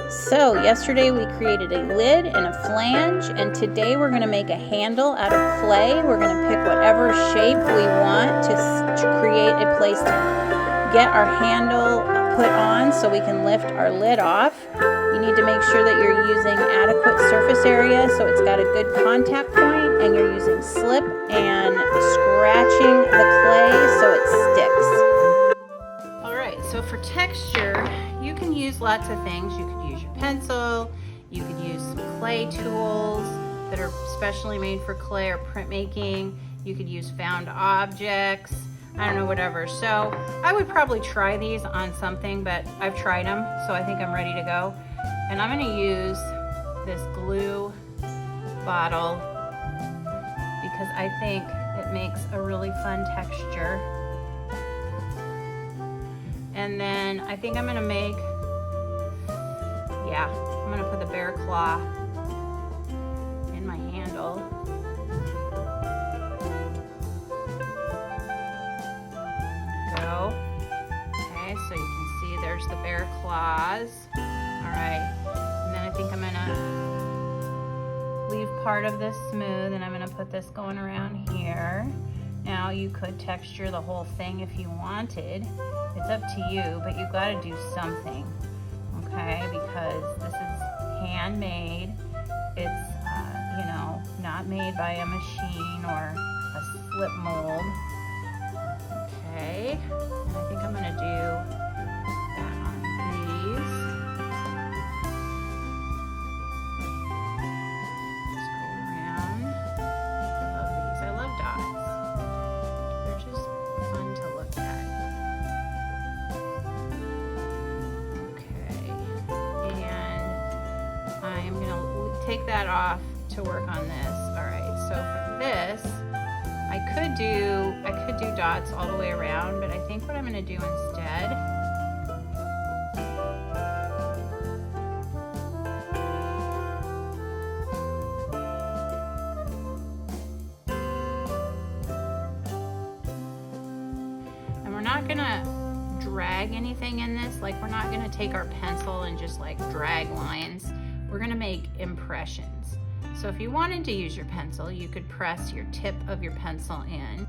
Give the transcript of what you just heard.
So yesterday we created a lid and a flange, and today we're going to make a handle out of clay. We're going to pick whatever shape we want to create a place to get our handle put on so we can lift our lid off. You need to make sure that you're using adequate surface area so it's got a good contact point, and you're using slip and scratching the clay so it sticks. Alright, so for texture, you can use lots of things. You could use your pencil, you could use some clay tools that are specially made for clay or printmaking. You could use found objects, I don't know, whatever. So I would probably try these on something, but I've tried them, so I think I'm ready to go. And I'm gonna use this glue bottle because I think it makes a really fun texture. And then I think I'm gonna make, I'm gonna put the bear claw in my handle. Go. Okay, so you can see there's the bear claws. All right, and then I think I'm gonna leave part of this smooth, and I'm gonna put this going around here. Now you could texture the whole thing if you wanted. It's up to you, but you've got to do something, okay? Because this is handmade. It's, not made by a machine or a slip mold. Okay, and I think I'm gonna do that on these. Just go around. I love these. I love dots. They're just fun to look at. Okay, and I'm gonna take that off to work on this. All right, so for this, I could do dots all the way around, but I think what I'm gonna do instead and we're not gonna drag anything in this, like we're not gonna take our pencil and just like drag lines. We're gonna make impressions. So if you wanted to use your pencil, you could press your tip of your pencil in.